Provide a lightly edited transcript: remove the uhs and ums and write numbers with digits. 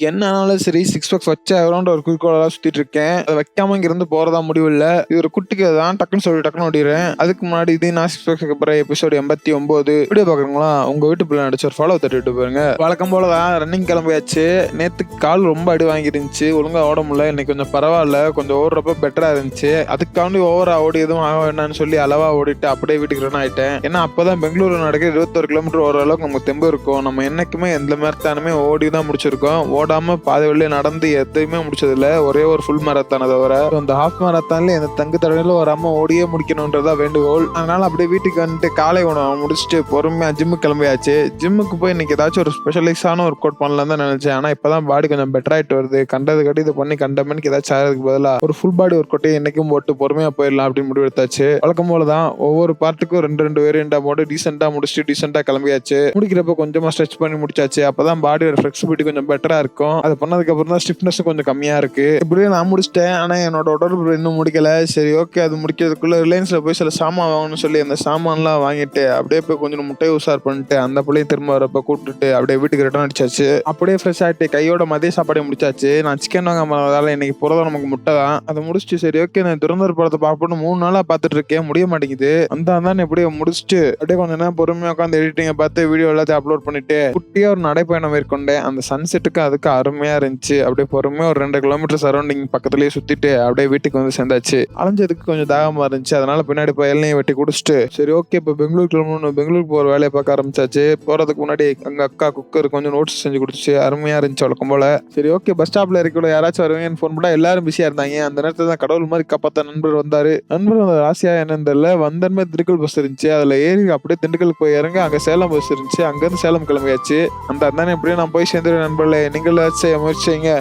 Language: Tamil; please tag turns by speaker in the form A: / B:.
A: என்னானாலும் சரி, சிக்ஸ் பேக்ஸ் வச்சே ஆகணும்ன்ற ஒரு குறிக்கோளா சுத்திட்டு இருக்கேன். அத வைக்காம இங்கிருந்து போறதா முடிவு இல்ல. இது ஒரு குட்டி கதை தான். டக்குன்னு சொல்லி டக்குன்னு ஓடிர்றேன். அதுக்கு முன்னாடி இது நான் சிக்ஸ் பேக்ஸ்க்கு அப்புறம் எபிசோட் 89 வீடியோ பார்க்குறீங்களா? உங்க வீட்டு பிள்ளை நடிச்ச ஒரு ஃபாலோ தட்டி விட்டு போயிருங்க. வழக்கம் போல தான் ரன்னிங் கிளம்பியாச்சு. நேத்து கால் ரொம்ப அடி வாங்கிருந்துச்சு. ஒழுங்கா ஓட முடியல. இன்னைக்கு கொஞ்சம் பரவாயில்ல. கொஞ்சம் ஓடுறப்ப பெட்டரா இருந்துச்சு. அதுக்காண்டி ஓவரா ஓடி எதுவும் ஆக வேண்டாம்னு சொல்லி அளவா ஓடிட்டு அப்படியே வீட்டுக்கு ரன் ஆயிட்டேன். ஏன்னா அப்பதான் பெங்களூர் நடக்கிற 21 கிலோமீட்டர் ஓடுற அளவுக்கு நமக்கு தெம்பு இருக்கும். நம்ம என்னைக்குமே எந்த மேரத்தானுமே ஓடி தான் முடிச்சிருக்கோம். ஓடாம பாதி வழியில நடந்து எதையுமே முடிச்சதில்ல. ஒரே ஒரு ஃபுல் மேரத்தான தவிர அந்த ஹாஃப் மேரத்தான்ல எந்த தங்கு தடவையிலும் வராம ஓடியே முடிக்கணும்ன்றதா வேண்டுகோள். அதனால அப்படியே வீட்டுக்கு வந்துட்டு காலை உணவு முடிச்சுட்டு பொறுமையா ஜிம்முக்கு கிளம்பியாச்சு. ஜிம்முக்கு போய் இன்னைக்கு ஏதாச்சும் ஒரு ஸ்பெஷலைஸான ஒர்க் அவுட் பண்ணலாம் தான் நினைச்சேன். ஆனா இப்பதான் பாடி கொஞ்சம் பெட்டர் ஆயிட்டு வருது. கண்டது கட்டி இது பண்ணி கண்டமேனுக்கு ஏதாச்சும் ஆகிறதுக்கு பதிலா ஒரு ஃபுல் பாடி ஒர்க் அவுட்டே என்னைக்கும் போட்டு பொறுமையா போயிடலாம் அப்படின்னு முடிவு எடுத்தாச்சு. வழக்கம் போலதான் ஒவ்வொரு பார்ட்டுக்கும் ரெண்டு வேரியண்டா போட்டு டீசெண்டா முடிச்சுட்டு டீசெண்டா கிளம்பியாச்சு. முடிக்கிறப்ப கொஞ்சமா ஸ்ட்ரெச் பண்ணி முடிச்சாச்சு. அப்பதான் பாடியோட ஃபிளெக்சிபிலிட்டி கொஞ்சம் பெட்டரா இருக்கும். அது பண்ணதுக்கு அப்புறம் தான் ஸ்டிஃப்னஸ் கொஞ்சம் கம்மியா இருக்கு. இப்படியே நான் முடிச்சிட்டேன். ஆனா என்னோட உடற்பு இன்னும் முடிக்கல. சரி ஓகே, அது முடிக்கிறதுக்குள்ள ரிலையன்ஸ்ல போய் சில சாமான் வாங்கணும்னு சொல்லி அந்த சாமான்லாம் வாங்கிட்டு அப்படியே போய் கொஞ்சம் முட்டையை உசார் பண்ணிட்டு அந்த பிள்ளையும் திரும்ப வரப்ப கூப்பிட்டுட்டு அப்படியே வீட்டுக்கு ரிட்டர்ன் அடிச்சாச்சு. அப்படியே ஃப்ரெஷ் ஆகிட்டு கையோட மதிய சாப்பாடே முடிச்சாச்சு. நான் சிக்கன் வாங்காம இன்னைக்கு போறதா நமக்கு முட்டை தான். அதை முடிச்சுட்டு சரி ஓகே நான் துரந்தர் படத்தை பார்ப்போம்னு 3 நாளா பார்த்துட்டு இருக்கேன். முடிய மாட்டேங்குது. அந்த எப்படியே முடிச்சுட்டு அப்படியே கொஞ்ச நேரம் பொறுமையா உட்காந்து எடிட்டிங்கை பார்த்து வீடியோ எல்லாத்தையும் அப்லோட் பண்ணிட்டு குட்டியா ஒரு நடைப்பயணம் மேற்கொண்டேன். அந்த சன்செட்டுக்கு அதுக்கு அருமையா இருந்துச்சு. அப்படியே பொறுமையா ஒரு 2 கிலோமீட்டர் சரௌண்டிங் பக்கத்துலயே சுத்திட்டு அப்படியே வீட்டுக்கு வந்து சேர்ந்தாச்சு. அலைஞ்சதுக்கு கொஞ்சம் தாகமா இருந்துச்சு. அதனால பின்னாடி போய் எல்லையும் வெட்டி குடிச்சிட்டு சரி ஓகே இப்போ பெங்களூர் கிளம்பணும். பெங்களூருக்கு போற வேலையை பார்க்க ஆரம்பிச்சாச்சு. போறதுக்கு முன்னாடி அங்க அக்கா குக்கர் கொஞ்சம் நோட்ஸ் செஞ்சு குடிச்சு அருமையா இருந்துச்சு வழக்கம் போல. சரி ஓகே பஸ் ஸ்டாப்ல இருக்க யாராச்சும் வருவீங்கன்னு ஃபோன் பண்ணா எல்லாரும் பிஸியா இருந்தாங்க. அந்த நேரத்துல தான் கடவுள் மாதிரி காப்பாத்த நண்பர் வந்தாரு. நண்பர் வந்த ராசியா என்னன்னு தெரியல. வந்தன்மே திண்டுக்கல் பஸ் இருந்துச்சு. அதுல ஏறி அப்படியே திண்டுக்கல் போய் இறங்க அங்க சேலம் பஸ் இருந்துச்சு. அங்கிருந்து சேலம் கிளம்பியாச்சு. அந்த அந்தானே எப்படியும் நான் போய் சேர்ந்துருவேன் நண்பர்களே. நீங்கள் முயற்சி செய்யுங்க.